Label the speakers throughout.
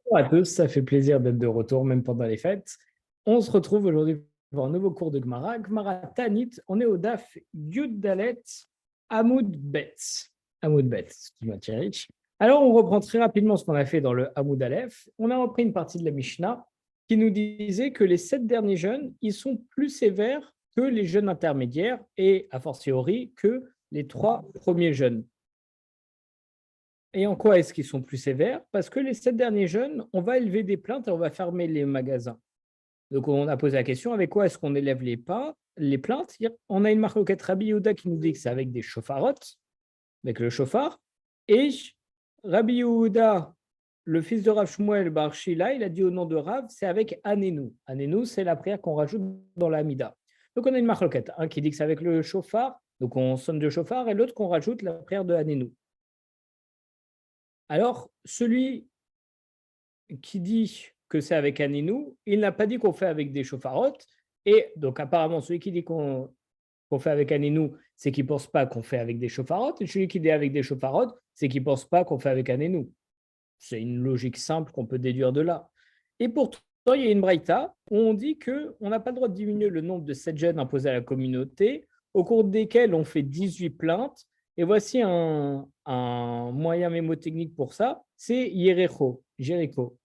Speaker 1: Bonjour à tous, ça fait plaisir d'être de retour, même pendant les fêtes. On se retrouve aujourd'hui pour un nouveau cours de Gemara. Gemara Tanit, on est au DAF Yud Dalet Hamoud Bet. Hamoud Bet, excuse-moi Thierry. Alors, on reprend très rapidement ce qu'on a fait dans le Hamoud Aleph. On a repris une partie de la Mishnah qui nous disait que les 7 derniers jeûnes, ils sont plus sévères que les jeûnes intermédiaires et, a fortiori, que les 3 premiers jeûnes. Et en quoi est-ce qu'ils sont plus sévères? Parce que les 7 derniers jeunes, on va élever des plaintes et on va fermer les magasins. Donc, on a posé la question, avec quoi est-ce qu'on élève les plaintes? On a une marque Rabbi Yehuda qui nous dit que c'est avec des chauffarottes, avec le chauffard. Et Rabbi Yehuda, le fils de Rav Shmuel Bar Shila, il a dit au nom de Rav, c'est avec Anenu. Anenu, c'est la prière qu'on rajoute dans la Hamida. Donc, on a une marque, un qui dit que c'est avec le chauffard, donc on sonne de chauffard, et l'autre qu'on rajoute la prière de Anenu. Alors, celui qui dit que c'est avec Aninou, il n'a pas dit qu'on fait avec des chauffarottes. Et donc, apparemment, celui qui dit qu'on fait avec Aninou, c'est qu'il ne pense pas qu'on fait avec des chauffarottes. Et celui qui dit avec des chauffarottes, c'est qu'il ne pense pas qu'on fait avec Aninou. C'est une logique simple qu'on peut déduire de là. Et pourtant, il y a une braïta où on dit qu'on n'a pas le droit de diminuer le nombre de 7 jeunes imposés à la communauté, au cours desquels on fait 18 plaintes. Et voici un moyen mémotechnique pour ça, c'est Jéricho. Jéricho,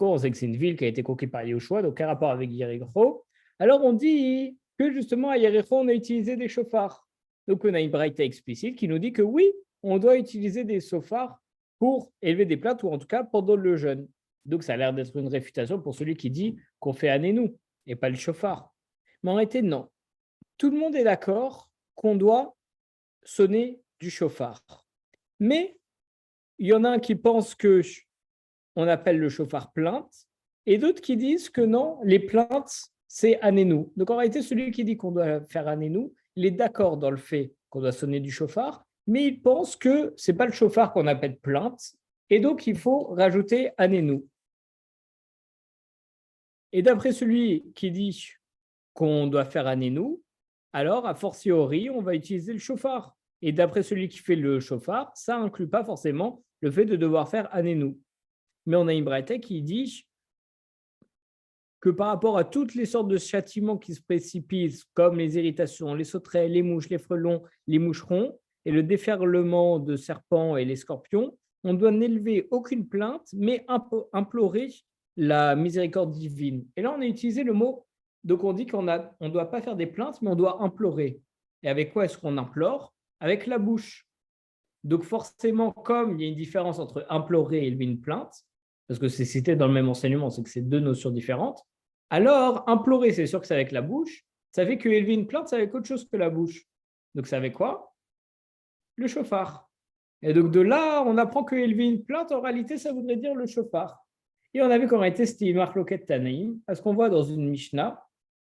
Speaker 1: on sait que c'est une ville qui a été conquise par Yahushua, donc quel rapport avec Jéricho? Alors on dit que justement à Jéricho, on a utilisé des chauffards. Donc on a une braïta explicite qui nous dit que oui, on doit utiliser des chauffards pour élever des plaintes, ou en tout cas pendant le jeûne. Donc ça a l'air d'être une réfutation pour celui qui dit qu'on fait Anénou et pas le chauffard. Mais en réalité, non. Tout le monde est d'accord qu'on doit sonner du chauffard. Mais il y en a un qui pense que on appelle le chauffard plainte, et d'autres qui disent que non, les plaintes, c'est anénou. Donc en réalité, celui qui dit qu'on doit faire anénou, il est d'accord dans le fait qu'on doit sonner du chauffard, mais il pense que ce n'est pas le chauffard qu'on appelle plainte, et donc il faut rajouter anénou. Et d'après celui qui dit qu'on doit faire anénou, alors a fortiori, on va utiliser le chauffard. Et d'après celui qui fait le chauffard, ça inclut pas forcément le fait de devoir faire anénou. Mais on a une braïta qui dit que par rapport à toutes les sortes de châtiments qui se précipitent, comme les irritations, les sauterelles, les mouches, les frelons, les moucherons, et le déferlement de serpents et les scorpions, on doit n'élever aucune plainte, mais implorer la miséricorde divine. Et là, on a utilisé le mot, donc on dit qu'on ne doit pas faire des plaintes, mais on doit implorer. Et avec quoi est-ce qu'on implore? Avec la bouche. Donc forcément, comme il y a une différence entre implorer et élever une plainte, parce que c'est cité dans le même enseignement, c'est que c'est deux notions différentes, alors implorer, c'est sûr que c'est avec la bouche, ça fait que élever une plainte, c'est avec autre chose que la bouche. Donc c'est avec quoi? Le chauffard. Et donc de là, on apprend que élever une plainte, en réalité, ça voudrait dire le chauffard. Et on a vu qu'en réalité, c'était une marloquette Tanaïm, parce qu'on voit dans une Mishnah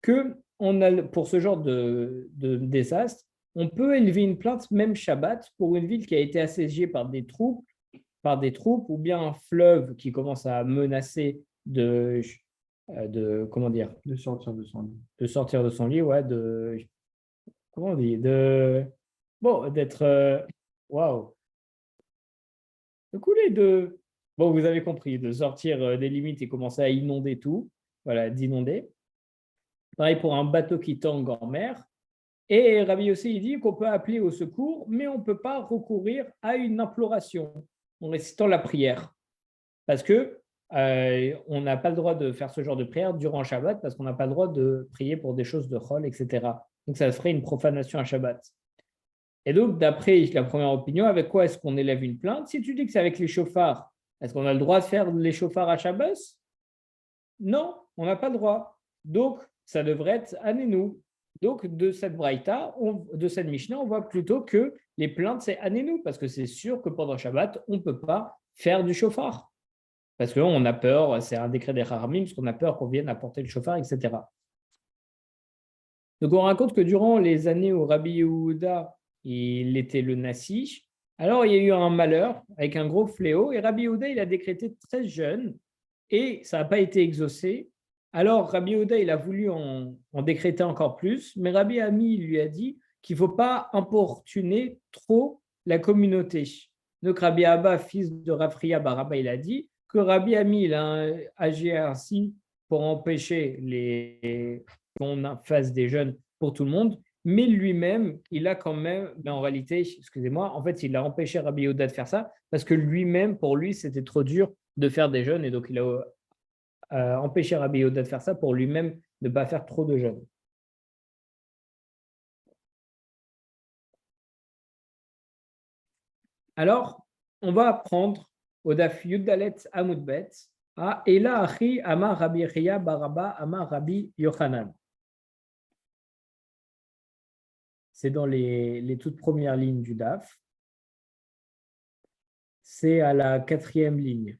Speaker 1: que on a, pour ce genre de désastre, on peut élever une plainte même Shabbat pour une ville qui a été assiégée par des troupes ou bien un fleuve qui commence à menacer de comment dire,
Speaker 2: De sortir de son lit.
Speaker 1: de sortir de son lit, ouais, comment on dit, d'être, waouh, de couler, bon, vous avez compris, de sortir des limites et commencer à inonder tout, voilà, d'inonder. Pareil pour un bateau qui tangue en mer. Et Rabbi aussi, il dit qu'on peut appeler au secours, mais on ne peut pas recourir à une imploration en récitant la prière. Parce que on n'a pas le droit de faire ce genre de prière durant Shabbat, parce qu'on n'a pas le droit de prier pour des choses de chol, etc. Donc ça serait une profanation à Shabbat. Et donc, d'après la première opinion, avec quoi est-ce qu'on élève une plainte? Si tu dis que c'est avec les chauffards, est-ce qu'on a le droit de faire les chauffards à Shabbat? Non, on n'a pas le droit. Donc, ça devrait être Anénou. Donc, de cette braïta, de cette Mishnah, on voit plutôt que les plaintes, c'est Anénou, parce que c'est sûr que pendant Shabbat, on ne peut pas faire du chauffard. Parce qu'on a peur, c'est un décret des Haramim, parce qu'on a peur qu'on vienne apporter le chauffard, etc. Donc, on raconte que durant les années où Rabbi Yehuda, il était le Nasi, alors il y a eu un malheur avec un gros fléau, et Rabbi Yehuda, il a décrété très jeune, et ça n'a pas été exaucé. Alors, Rabbi Yehuda, il a voulu en décréter encore plus, mais Rabbi Ami lui a dit qu'il ne faut pas importuner trop la communauté. Donc, Rabbi Abba, fils de Rafria Baraba, il a dit que Rabbi Ami il a agi ainsi pour empêcher qu'on fasse des jeûnes pour tout le monde, mais lui-même, il a quand même, mais en réalité, excusez-moi, en fait, il a empêché Rabbi Yehuda de faire ça parce que lui-même, pour lui, c'était trop dur de faire des jeûnes et donc il a empêché Rabbi Yehuda de faire ça pour lui-même ne pas faire trop de jeûnes. Alors, on va apprendre au Daf Yuddalet Amoudbet à Ela Achi Amar Rabbi Chia Baraba Amar Rabbi Yochanan. C'est dans les toutes premières lignes du Daf. C'est à la quatrième ligne.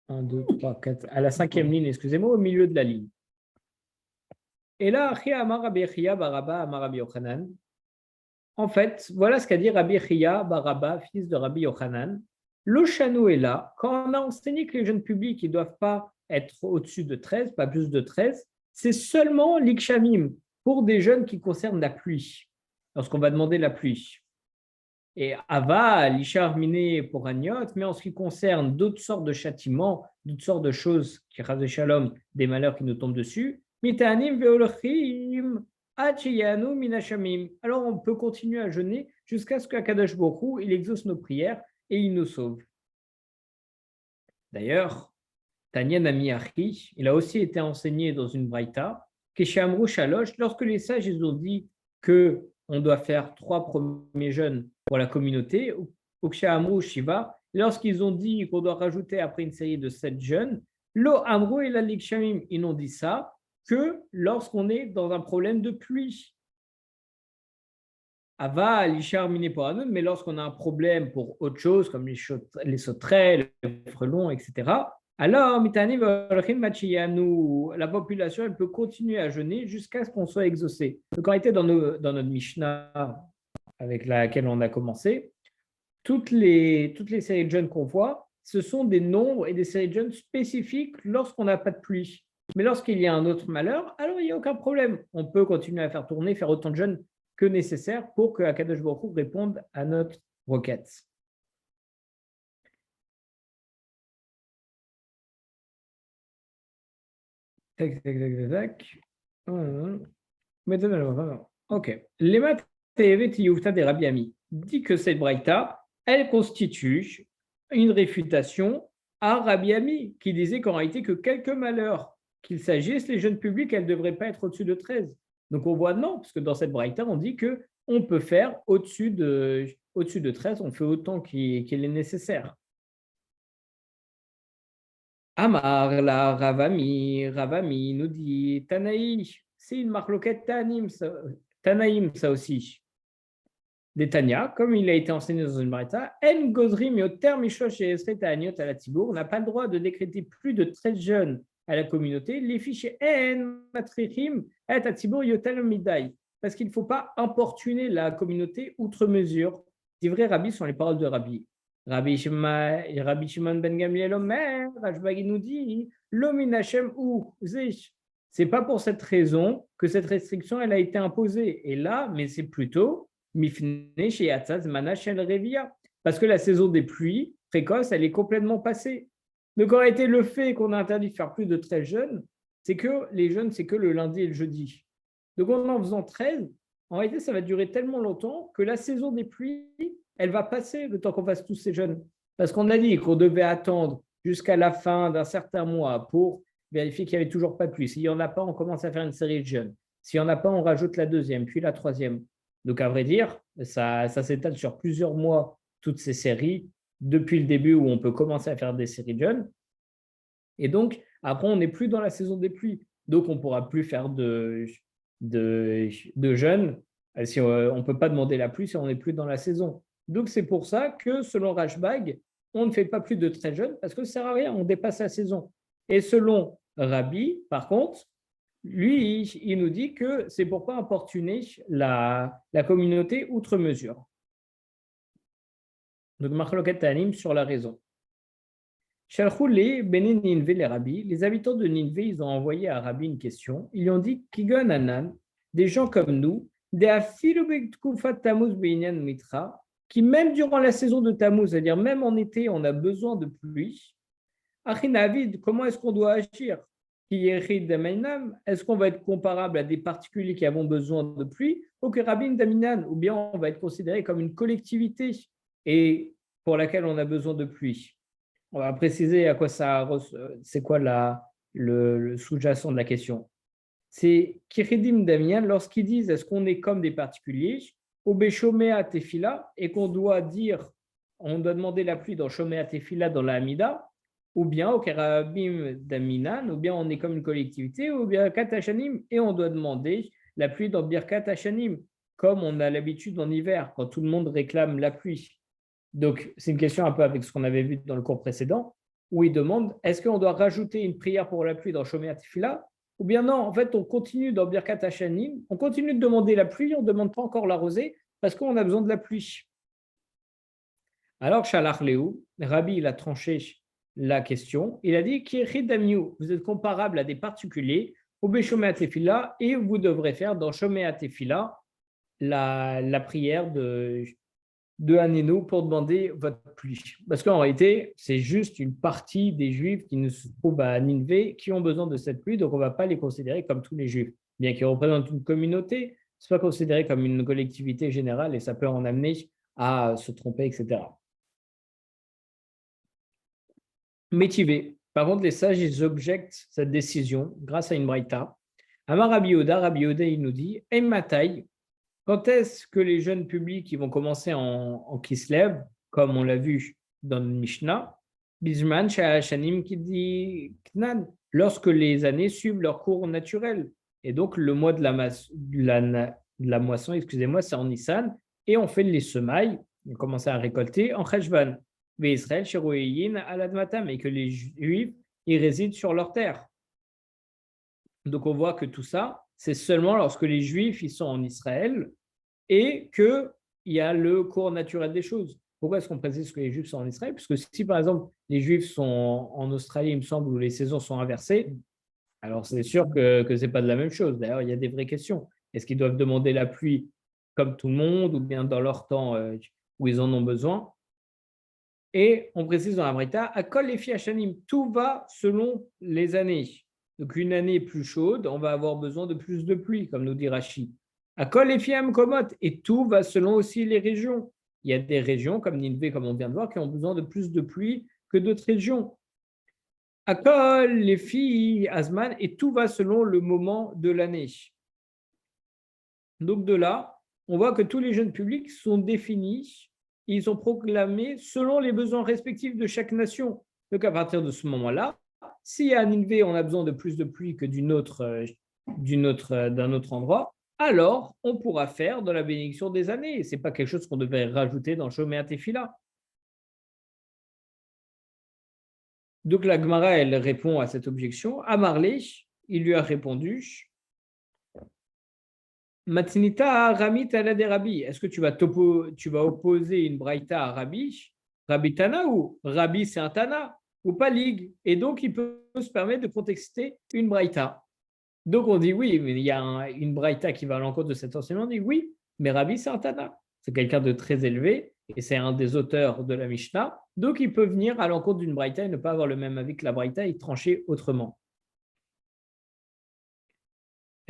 Speaker 1: 1, 2, 3, 4. À la cinquième ligne, excusez-moi, au milieu de la ligne. Ela Achi Amar Rabbi Chia Baraba Amar Rabbi Yochanan. En fait, voilà ce qu'a dit Rabbi Chia Baraba, fils de Rabbi Yochanan. L'Oshano est là. Quand on a enseigné que les jeunes publics ne doivent pas être au-dessus de 13, pas plus de 13, c'est seulement l'Ikshamim pour des jeunes qui concernent la pluie, lorsqu'on va demander la pluie. Et Ava, l'Ishar Miné pour Agnot, mais en ce qui concerne d'autres sortes de châtiments, d'autres sortes de choses qui rasent Shalom, des malheurs qui nous tombent dessus, Mitanim Veolchim, alors on peut continuer à jeûner jusqu'à ce qu'Akadosh Baruch Hu, il exauce nos prières et il nous sauve. D'ailleurs, Tanya Nami Achi, il a aussi été enseigné dans une braïta, Keshamru Shalosh, lorsque les sages ils ont dit que on doit faire 3 premiers jeûnes pour la communauté, ou Kshamru Shiva, lorsqu'ils ont dit qu'on doit rajouter après une série de 7 jeûnes, Lo Amru et la Likshamim, ils n'ont dit ça que lorsqu'on est dans un problème de pluie. Ava, l'Ishar Miné pour Anon, mais lorsqu'on a un problème pour autre chose, comme les sauterelles, les frelons, etc., alors, la population elle peut continuer à jeûner jusqu'à ce qu'on soit exaucé. Donc, en réalité, dans notre Mishnah avec laquelle on a commencé, toutes les séries de jeûnes qu'on voit, ce sont des nombres et des séries de jeûnes spécifiques lorsqu'on n'a pas de pluie. Mais lorsqu'il y a un autre malheur, alors il n'y a aucun problème. On peut continuer à faire tourner, faire autant de jeûnes que nécessaire pour que Akadosh Baruch Hu réponde à notre requête. Ok. Lema Tevet Yufta de Rabbi Ami dit que cette braïta, elle constitue une réfutation à Rabbi Ami, qui disait qu'en réalité, que quelques malheurs qu'il s'agisse, les jeunes publics, elles ne devraient pas être au-dessus de 13. Donc on voit non, parce que dans cette braïta, on dit qu'on peut faire au-dessus de 13, on fait autant qu'il est nécessaire. Amar la Ravami nous dit Tanaï, c'est une marloquette Tanaïm, ça aussi. Des Tania, comme il a été enseigné dans une braïta, En Gozrim Yoter Mishosh et Esret Ta'aniot à la Tibour, on n'a pas le droit de décréter plus de 13 jeunes à la communauté, les fichiers En Matrichim et à Tibour Yotel Midai, parce qu'il ne faut pas importuner la communauté outre mesure. Les vrais rabbis sont les paroles de Rabbi. Rabbi Shimon ben Gamliel Omer, Rajbagi nous dit, Lomin Hashem ou Zish. C'est pas pour cette raison que cette restriction elle a été imposée. Et là, mais c'est plutôt Mifne chez Yatzaz Manash El Revia, parce que la saison des pluies précoces, elle est complètement passée. Donc, en réalité, le fait qu'on a interdit de faire plus de 13 jeûnes, c'est que les jeûnes, c'est que le lundi et le jeudi. Donc, en faisant 13, en réalité, ça va durer tellement longtemps que la saison des pluies, elle va passer le temps qu'on fasse tous ces jeûnes. Parce qu'on a dit qu'on devait attendre jusqu'à la fin d'un certain mois pour vérifier qu'il n'y avait toujours pas de pluie. S'il n'y en a pas, on commence à faire une série de jeûnes. S'il n'y en a pas, on rajoute la deuxième, puis la troisième. Donc, à vrai dire, ça s'étale sur plusieurs mois, toutes ces séries, depuis le début où on peut commencer à faire des séries de jeûnes. Et donc, après, on n'est plus dans la saison des pluies. Donc, on ne pourra plus faire de jeûnes. Si on ne peut pas demander la pluie si on n'est plus dans la saison. Donc, c'est pour ça que, selon Rashbag, on ne fait pas plus de 13 jeûnes parce que ça ne sert à rien, on dépasse la saison. Et selon Rabbi, par contre, lui, il nous dit que c'est pour ne pas importuner la communauté outre mesure. Donc, Marloket Tanim sur la raison. Shalchoulé, Bene Ninvé, les rabbis, les habitants de Ninvé, ils ont envoyé à Rabbi une question. Ils lui ont dit Kigon Anan, des gens comme nous, des Afilubek Tkufat Tammuz Beinyan Mitra, qui même durant la saison de Tammuz, c'est-à-dire même en été, on a besoin de pluie. Achinavid, comment est-ce qu'on doit agir? Est-ce qu'on va être comparable à des particuliers qui avons besoin de pluie ou que Rabin Daminan, ou bien on va être considéré comme une collectivité et pour laquelle on a besoin de pluie? On va préciser à quoi c'est quoi le sous-jacent de la question. C'est Kiridim Damian lorsqu'ils disent est-ce qu'on est comme des particuliers au Béchomea Tefila et qu'on doit dire, on doit demander la pluie dans Shomea Tefila dans la Hamida, ou bien au Kerabim Daminan, ou bien on est comme une collectivité, ou bien Katashanim et on doit demander la pluie dans Birkat Hashanim, comme on a l'habitude en hiver, quand tout le monde réclame la pluie. Donc, c'est une question un peu avec ce qu'on avait vu dans le cours précédent, où il demande est-ce qu'on doit rajouter une prière pour la pluie dans Shomea Tefila ou bien non, en fait, on continue dans Birkat Hashanim, on continue de demander la pluie, on ne demande pas encore la rosée, parce qu'on a besoin de la pluie. Alors, Shalach Léou, Rabbi, il a tranché la question, il a dit vous êtes comparable à des particuliers, au Beshomea Tefila, et vous devrez faire dans Shomea Tefila la prière de Hanénou pour demander votre pluie. Parce qu'en réalité, c'est juste une partie des Juifs qui se trouvent à Ninvé qui ont besoin de cette pluie, donc on ne va pas les considérer comme tous les Juifs. Bien qu'ils représentent une communauté, ce n'est pas considéré comme une collectivité générale et ça peut en amener à se tromper, etc. Métivé. Par contre, les sages, ils objectent cette décision grâce à une braïta. Amar Rabbi Yehuda, il nous dit « Matai, quand est-ce que les jeunes publics qui vont commencer en Kislev, comme on l'a vu dans le Mishnah, Bisman, Sha'ashanim qui dit Knan, lorsque les années suivent leur cours naturel. Et donc, le mois de la moisson, excusez-moi, c'est en Nissan, et on fait les semailles, on commence à récolter en Cheshvan. Mais Israël, Sheroéyin, Aladmatam, et que les Juifs, ils résident sur leur terre. Donc, on voit que tout ça, c'est seulement lorsque les Juifs, ils sont en Israël, et qu'il y a le cours naturel des choses. Pourquoi est-ce qu'on précise que les Juifs sont en Israël? Parce que si, par exemple, les Juifs sont en Australie, il me semble, où les saisons sont inversées, alors c'est sûr que ce n'est pas de la même chose. D'ailleurs, il y a des vraies questions. Est-ce qu'ils doivent demander la pluie comme tout le monde ou bien dans leur temps où ils en ont besoin? Et on précise dans la Braïta, à Kol les Fiachanim, tout va selon les années. Donc, une année plus chaude, on va avoir besoin de plus de pluie, comme nous dit Rashi. À Kol les Fiam Komot, et tout va selon aussi les régions. Il y a des régions, comme Ninvé, comme on vient de voir, qui ont besoin de plus de pluie que d'autres régions. À Kol les filles Azman, et tout va selon le moment de l'année. Donc, de là, on voit que tous les jeunes publics sont définis ils sont proclamés selon les besoins respectifs de chaque nation. Donc, à partir de ce moment-là, si à Ninvé, on a besoin de plus de pluie que d'un autre endroit, alors on pourra faire de la bénédiction des années. Ce n'est pas quelque chose qu'on devait rajouter dans Shomea Tefila. Donc, la Gemara, elle répond à cette objection. Amarlé, il lui a répondu Matnita Ramit ala de Rabbi. Est-ce que tu vas opposer une braïta à Rabbi, Rabbi Tana ou Rabbi c'est un Tana ou pas ligue? Et donc il peut se permettre de contexter une braïta. Donc on dit oui, mais il y a une braïta qui va à l'encontre de cet enseignement. On dit oui, mais Rabbi c'est un Tana. C'est quelqu'un de très élevé et c'est un des auteurs de la Mishnah. Donc il peut venir à l'encontre d'une braïta et ne pas avoir le même avis que la braïta et trancher autrement.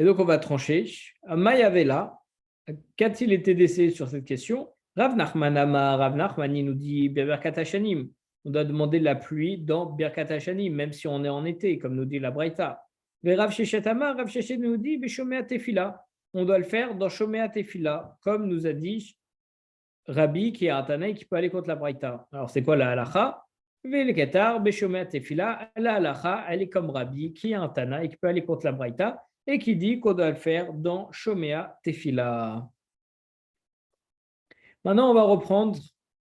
Speaker 1: Et donc, on va trancher. Mayavela, qu'a-t-il été décidé sur cette question? Rav Nachman Amar, Rav Nachman nous dit Birkat Hashanim. On doit demander la pluie dans Birkat Hashanim, même si on est en été, comme nous dit la Braïta. Mais Rav Shechet Amar, Rav Shechet nous dit Beshomea Tefila. On doit le faire dans Shomea Tefila, comme nous a dit Rabbi, qui est un Tanaï qui peut aller contre la Braïta. Alors, c'est quoi la halacha? Velekatar, Beshomea Tefila. La halacha, elle est comme Rabbi, qui est un Tanaï qui peut aller contre la Braïta et qui dit qu'on doit le faire dans Shomea Tefila. Maintenant, on va reprendre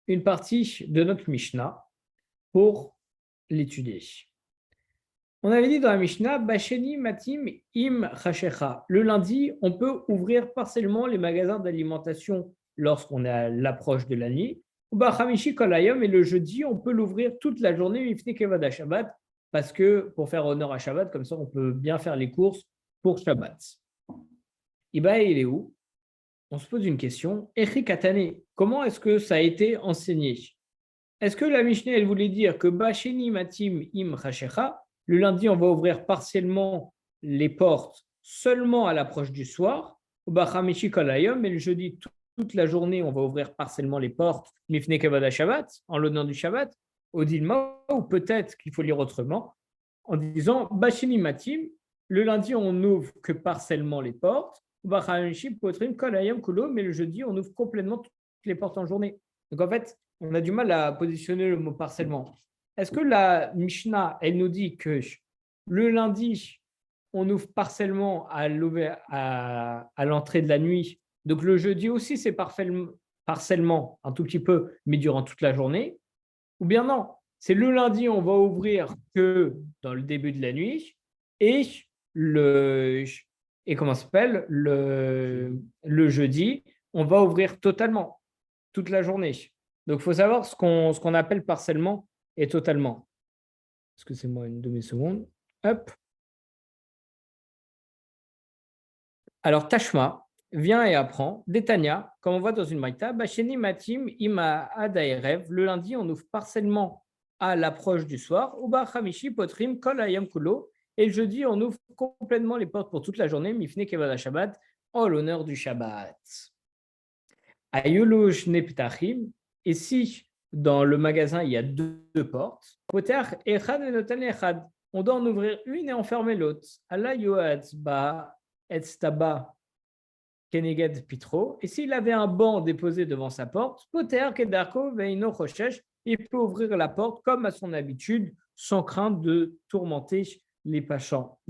Speaker 1: une partie de notre Mishnah pour l'étudier. On avait dit dans la Mishnah, Basheni Matim Im Chashecha. Le lundi, on peut ouvrir partiellement les magasins d'alimentation lorsqu'on est à l'approche de la nuit. Ou Bachamishi Kolayom, et le jeudi, on peut l'ouvrir toute la journée, Mifne Kevada Shabbat, parce que pour faire honneur à Shabbat, comme ça, on peut bien faire les courses pour Shabbat. Iba, il est où? On se pose une question. Echri Katane, comment est-ce que ça a été enseigné? est-ce que la Mishnah, elle voulait dire que Basheni Matim Im Chashecha, le lundi, on va ouvrir partiellement les portes seulement à l'approche du soir, ou Bachamishi Kolayom, et le jeudi, toute la journée, on va ouvrir partiellement les portes, Mifne Kavada Shabbat, en l'honneur du Shabbat, au Dilma, ou peut-être qu'il faut lire autrement, en disant Basheni Matim, le lundi, on n'ouvre que partiellement les portes, ou Bachamishi Potrim Kolayom Kulo, mais le jeudi, on ouvre complètement toutes les portes en journée. Donc en fait, on a du mal à positionner le mot partiellement. Est-ce que la Mishnah, elle nous dit que le lundi, on ouvre partiellement à l'entrée de la nuit, donc le jeudi aussi, c'est partiellement, un tout petit peu, mais durant toute la journée, ou bien non, c'est le lundi, on va ouvrir que dans le début de la nuit, et le, et comment ça s'appelle, le jeudi, on va ouvrir totalement, toute la journée. Donc, il faut savoir ce qu'on appelle partiellement et totalement. Excusez-moi une demi-seconde. Hop. Alors, Tashma vient et apprend. Détania, comme on voit dans une maïta, Basheni Matim Ima Adaerev. Le lundi, on ouvre partiellement à l'approche du soir. Uba Hamishi Potrim Kol Ayam Kulo. Et le jeudi, on ouvre complètement les portes pour toute la journée. Mifne Kevada Shabbat, en l'honneur du Shabbat. Ayulush Neptachim. Et si dans le magasin, il y a deux portes, Poter Echad et Notan Echad. On doit en ouvrir une et en fermer l'autre. Allah Yoatz Ba Etstaba Keneged Pitro. Et s'il avait un banc déposé devant sa porte, Poter Kedarko Veino Choshesh, il peut ouvrir la porte comme à son habitude, sans crainte de tourmenter les passants.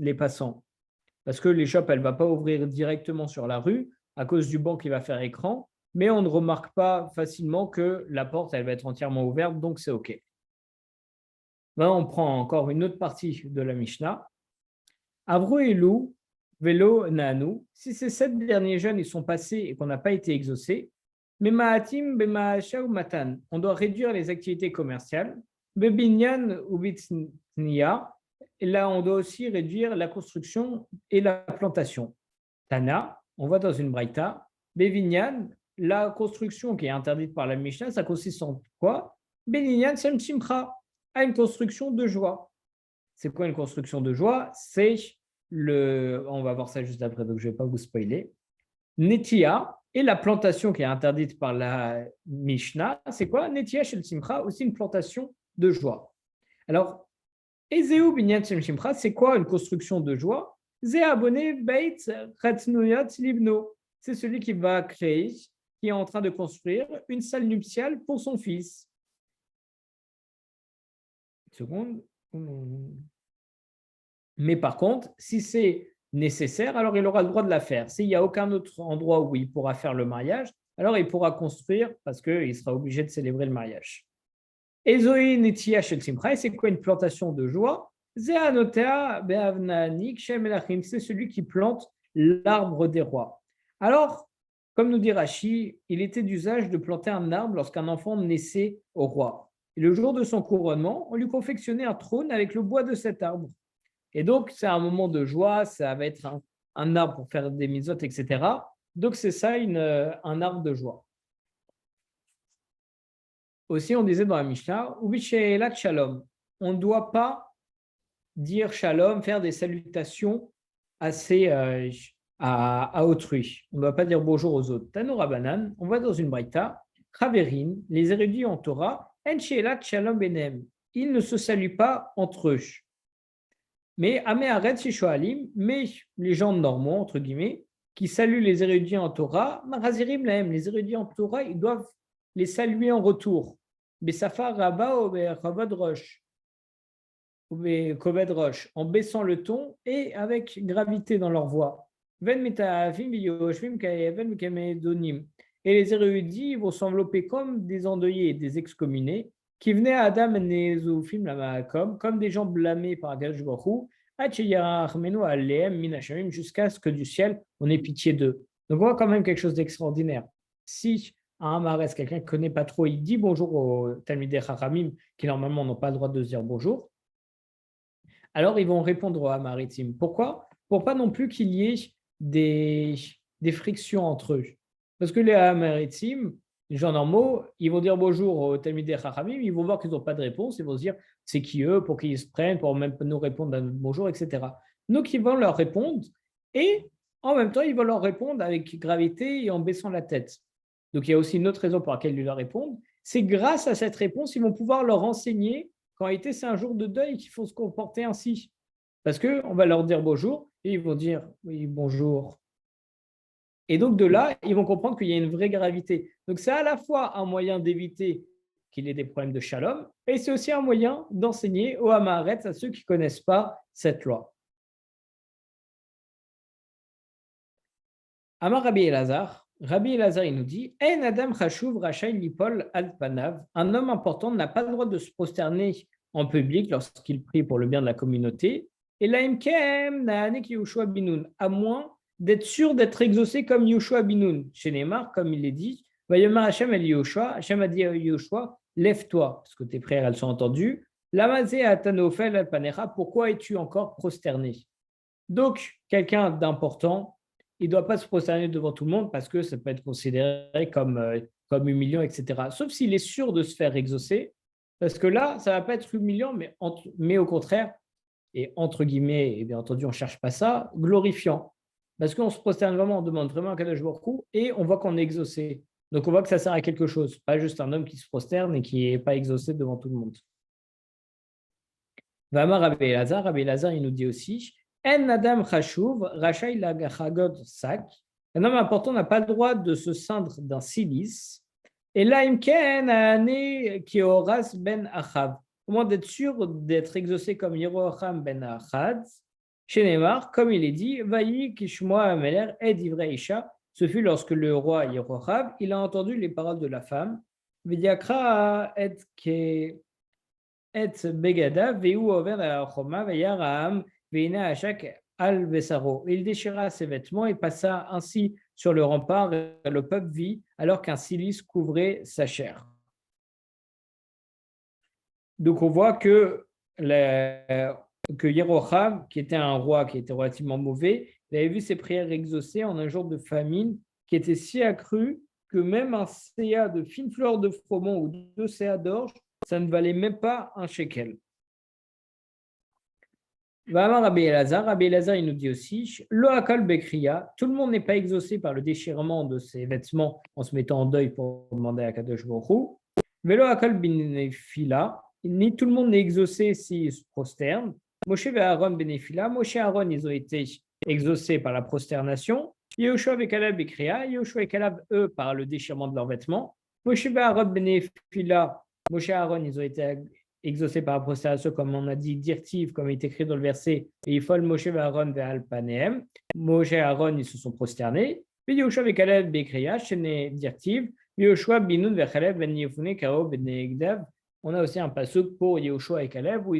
Speaker 1: Parce que l'échoppe, elle ne va pas ouvrir directement sur la rue à cause du banc qui va faire écran, mais on ne remarque pas facilement que la porte, elle va être entièrement ouverte, donc c'est OK. Là, on prend encore une autre partie de la Mishnah. Avro et Lou, Velo Nanu, si ces 7 derniers jeunes ils sont passés et qu'on n'a pas été exaucés, Memaatim, Bemaasha ou Matan, on doit réduire les activités commerciales, Bebinyan ou Bitnia, et là on doit aussi réduire la construction et la plantation. Tana, on voit dans une braïta, Bevinyan, la construction qui est interdite par la Mishnah, ça consiste en quoi? Bevinyan Sem Simcha, à une construction de joie. C'est quoi une construction de joie? C'est on va voir ça juste après, donc je ne vais pas vous spoiler. Netia, et la plantation qui est interdite par la Mishnah, c'est quoi? Netia Shel Simcha, aussi une plantation de joie. Alors, Ezeu Binyan Shel Simcha, c'est quoi une construction de joie? Ze abonné Beit Ratnuyat Libno. C'est celui qui va créer, qui est en train de construire une salle nuptiale pour son fils. Une seconde. Mais par contre, si c'est nécessaire, alors il aura le droit de la faire. S'il n'y a aucun autre endroit où il pourra faire le mariage, alors il pourra construire parce qu'il sera obligé de célébrer le mariage. Ezoï Netia Shel Simcha, c'est quoi une plantation de joie? C'est celui qui plante l'arbre des rois. Alors, comme nous dit Rashi, il était d'usage de planter un arbre lorsqu'un enfant naissait au roi. Et le jour de son couronnement, on lui confectionnait un trône avec le bois de cet arbre. Et donc, c'est un moment de joie, ça va être un arbre pour faire des mitzvot, etc. Donc, c'est ça, un arbre de joie. Aussi, on disait dans la Mishnah, Shalom. On ne doit pas dire Shalom, faire des salutations assez à autrui. On ne doit pas dire bonjour aux autres. Tanoura Banan, on va dans une braïta, Chaverin, les érudits en Torah, En Sheelat Shalom Benem. Ils ne se saluent pas entre eux. Mais Améaret Shishoalim, mais les gens normaux, entre guillemets, qui saluent les érudits en Torah, Marazirim Lahem, les érudits en Torah, ils doivent les saluer en retour. Besafar Rabba ou Bechavod Rosh, en baissant le ton et avec gravité dans leur voix. Et les érudits vont s'envelopper comme des endeuillés, des excommunés, qui venaient à Adam et comme des gens blâmés par Akadosh Baruch Hu, jusqu'à ce que du ciel, on ait pitié d'eux. Donc, on voit quand même quelque chose d'extraordinaire. Si un Mares, quelqu'un qui ne connaît pas trop, il dit bonjour aux Talmidei Chachamim, qui normalement n'ont pas le droit de se dire bonjour, alors ils vont répondre aux Amaritim. Pourquoi? Pour pas non plus qu'il y ait des frictions entre eux. Parce que les Amaritim, les gens normaux, ils vont dire bonjour au Talmidei Chachamim, ils vont voir qu'ils n'ont pas de réponse, ils vont se dire c'est qui eux, pour qu'ils se prennent, pour même nous répondre à notre bonjour, etc. Donc, ils vont leur répondre et en même temps, ils vont leur répondre avec gravité et en baissant la tête. Donc, il y a aussi une autre raison pour laquelle ils leur répondent. C'est grâce à cette réponse, ils vont pouvoir leur enseigner qu'en réalité, c'est un jour de deuil qu'il faut se comporter ainsi. Parce qu'on va leur dire bonjour et ils vont dire oui, bonjour. Et donc, de là, ils vont comprendre qu'il y a une vraie gravité. Donc, c'est à la fois un moyen d'éviter qu'il y ait des problèmes de shalom et c'est aussi un moyen d'enseigner aux Amaharetz, à ceux qui ne connaissent pas cette loi. Amar Rabbi Elazar, il nous dit En Adam Chashuv Rachai Lipol Al-Panav. Un homme important n'a pas le droit de se prosterner en public lorsqu'il prie pour le bien de la communauté. Et l'Aimkem Naanek Yoshua Binoun, à moins d'être sûr d'être exaucé comme Yoshua Binoun. Chez Neymar, comme il est dit, Vayomar Hashem El Yoshua, Hashem a dit à Yoshua, lève-toi, parce que tes frères, elles sont entendues. Lamazé Atanofel Al-Panecha, pourquoi es-tu encore prosterné? Donc, quelqu'un d'important, il ne doit pas se prosterner devant tout le monde parce que ça peut être considéré comme humiliant, etc. Sauf s'il est sûr de se faire exaucer, parce que là, ça ne va pas être humiliant, mais au contraire, et entre guillemets, et bien entendu, on ne cherche pas ça, glorifiant. Parce qu'on se prosterne vraiment, on demande vraiment à Kadosh Baruch Hu, et on voit qu'on est exaucé. Donc on voit que ça sert à quelque chose, pas juste un homme qui se prosterne et qui n'est pas exaucé devant tout le monde. Vama Rabbi Elazar, il nous dit aussi En Adam Chashuv, Rachai Lagachagot Sak. Un homme important n'a pas le droit de se ceindre d'un silice. Et là, Imken Ane Kioras Ben Achav. Au moins d'être sûr d'être exaucé comme Yeroham Ben Achad. Chez Neymar, comme il est dit, Vayi Kishmoa Ameler et Divrei Isha. Ce fut lorsque le roi Yeroham, il a entendu les paroles de la femme. Vidiakra et ke et begada veu over la choma veyaraam veina achak al vesaro. Il déchira ses vêtements et passa ainsi sur le rempart et le peuple vit alors qu'un cilice couvrait sa chair. Donc on voit que Yeroham, qui était un roi qui était relativement mauvais, il avait vu ses prières exaucées en un jour de famine qui était si accru que même un CA de fine fleur de froment ou 2 CA d'orge, ça ne valait même pas un shekel. Rabbi Elazar, il nous dit aussi Lo akol bekriya, tout le monde n'est pas exaucé par le déchirement de ses vêtements en se mettant en deuil pour demander à Kadosh Baruch Hu. Velo akol benefila, ni tout le monde n'est exaucé s'il se prosterne. Moshe et Aaron benefila, Moshe et Aaron, ils ont été exaucés par la prosternation. Yehoshua et Caleb bekriya, Yehoshua et Caleb, eux, par le déchirement de leurs vêtements. Moshe et Aaron benefila, Moshe et Aaron, ils ont été exaucés par la prosternation, comme on a dit, dirtiv, comme il est écrit dans le verset, et il faut Moshe et Aaron ve'al panehem. Moshe et Aaron, ils se sont prosternés. Puis Yehoshua et Caleb bekriya, shene dirtiv, Yehoshua binoun ve'Chaleb ben Yefune kao ben Egdav. On a aussi un pasuk pour Yehoshua et Caleb où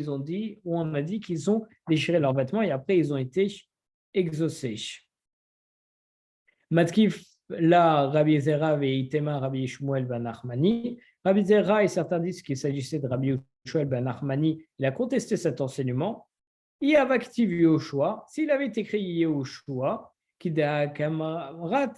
Speaker 1: on a dit qu'ils ont déchiré leurs vêtements et après ils ont été exaucés. Matkif la Rabbi Zera et Itema Rabbi Shmuel ben Nachmani. Rabbi Zera et certains disent qu'il s'agissait de Rabbi Shmuel ben Nachmani. Il a contesté cet enseignement. Iavaktiv Yehoshua, s'il avait écrit Yehoshua, qui da Kamarat,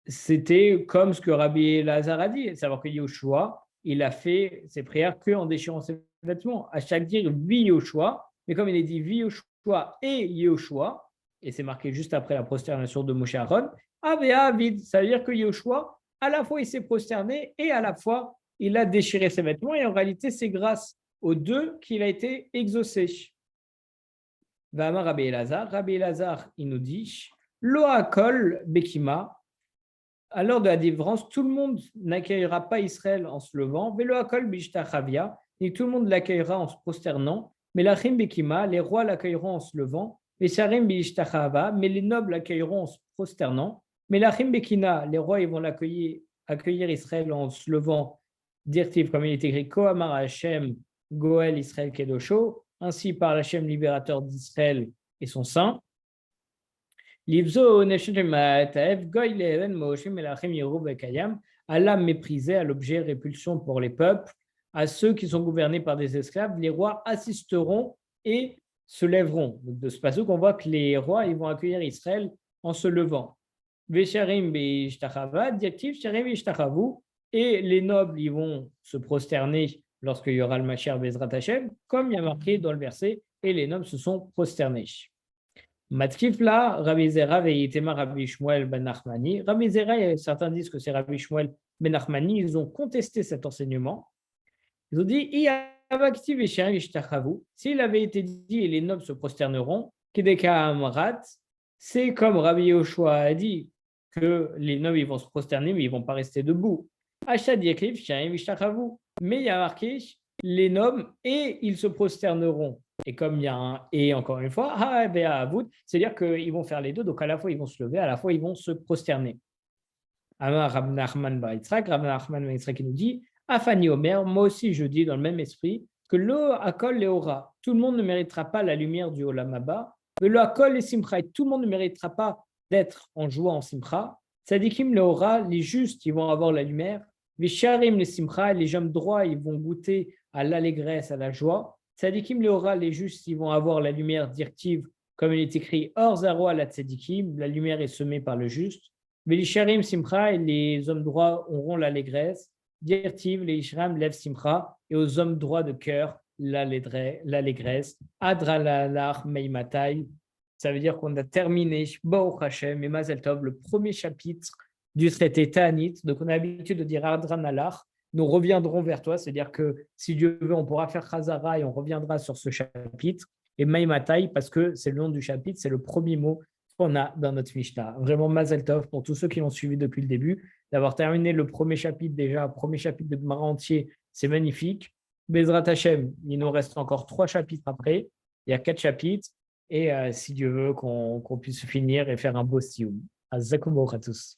Speaker 1: c'était comme ce que Rabbi Elazar a dit, savoir que Yehoshua, il a fait ses prières qu'en déchirant ses vêtements. À chaque dire vi Yehoshua, mais comme il est dit vi Yehoshua et Yehoshua, et c'est marqué juste après la prosternation de Moshe Aaron, Avea vide, ça veut dire que Yehoshua, à la fois il s'est prosterné et à la fois il a déchiré ses vêtements, et en réalité c'est grâce aux deux qu'il a été exaucé. Vama Rabbi Elazar, il nous dit Loakol Bekima. À l'heure de la délivrance, tout le monde n'accueillera pas Israël en se levant. Velo akol bishtachavia, et tout le monde l'accueillera en se prosternant. Mais l'achim bekima, les rois l'accueilleront en se levant. Les sharim bishtachava, mais les nobles l'accueilleront en se prosternant. Mais l'achim bekina, les rois ils vont accueillir Israël en se levant. Dirtiv, comme il est écrit, Kohamar Hashem Goel Israël Kedosho, ainsi par l'Hashem libérateur d'Israël et son saint. Allah méprisait à l'objet répulsion pour les peuples, à ceux qui sont gouvernés par des esclaves, les rois assisteront et se lèveront. Donc de ce passage, on voit que les rois ils vont accueillir Israël en se levant. Vesharim be'ishtachava, diactif, sharim be'ishtachavu. Et les nobles, ils vont se prosterner lorsqu'il y aura le Mashiach Bezrat Hashem, comme il y a marqué dans le verset, et les nobles se sont prosternés. Matkif là, Rabbi Zera ve'yitema Rabbi Shmuel ben Nachmani. Rabbi Zera, certains disent que c'est Rabbi Shmuel ben Nachmani, ils ont contesté cet enseignement. Ils ont dit, s'il avait été dit et les nobles se prosterneront, Kedeka Amrat, c'est comme Rabbi Yoshua a dit que les nobles ils vont se prosterner, mais ils ne vont pas rester debout. Mais il y a marqué les nobles et ils se prosterneront. Et comme il y a un et encore une fois, c'est-à-dire qu'ils vont faire les deux, donc à la fois ils vont se lever, à la fois ils vont se prosterner. Alors Rav Nachman bar Yitzhak, Rav Nachman bar Yitzhak qui nous dit, Afani Omer, moi aussi je dis dans le même esprit, que lo akol leora, tout le monde ne méritera pas la lumière du Olam Haba, mais lo akol le simcha, tout le monde ne méritera pas d'être en joie en simcha. Tzadikim leora, les justes, ils vont avoir la lumière. Visharim le simcha, les hommes droits, ils vont goûter à l'allégresse, à la joie. Tzadikim leora, les justes, ils vont avoir la lumière directive, comme il est écrit, or zaro à la tzadikim, la lumière est semée par le juste. Velisharim simcha, et les hommes droits auront l'allégresse. Dirtiv, les ishram lève simcha, et aux hommes droits de cœur, l'allégresse. Adralalach meimatai, ça veut dire qu'on a terminé, Baruch Hashem et Mazel Tov, le premier chapitre du traité Ta'anit. Donc on a l'habitude de dire Adralalach. Nous reviendrons vers toi, c'est-à-dire que si Dieu veut, on pourra faire Chazara et on reviendra sur ce chapitre. Et Meimatai, parce que c'est le nom du chapitre, c'est le premier mot qu'on a dans notre Mishnah. Vraiment Mazel Tov pour tous ceux qui l'ont suivi depuis le début, d'avoir terminé le premier chapitre déjà, premier chapitre de Gemara entier, c'est magnifique. Bezrat Hashem, il nous reste encore 3 chapitres après, il y a 4 chapitres, et si Dieu veut qu'on puisse finir et faire un beau sioum. Azakum à tous.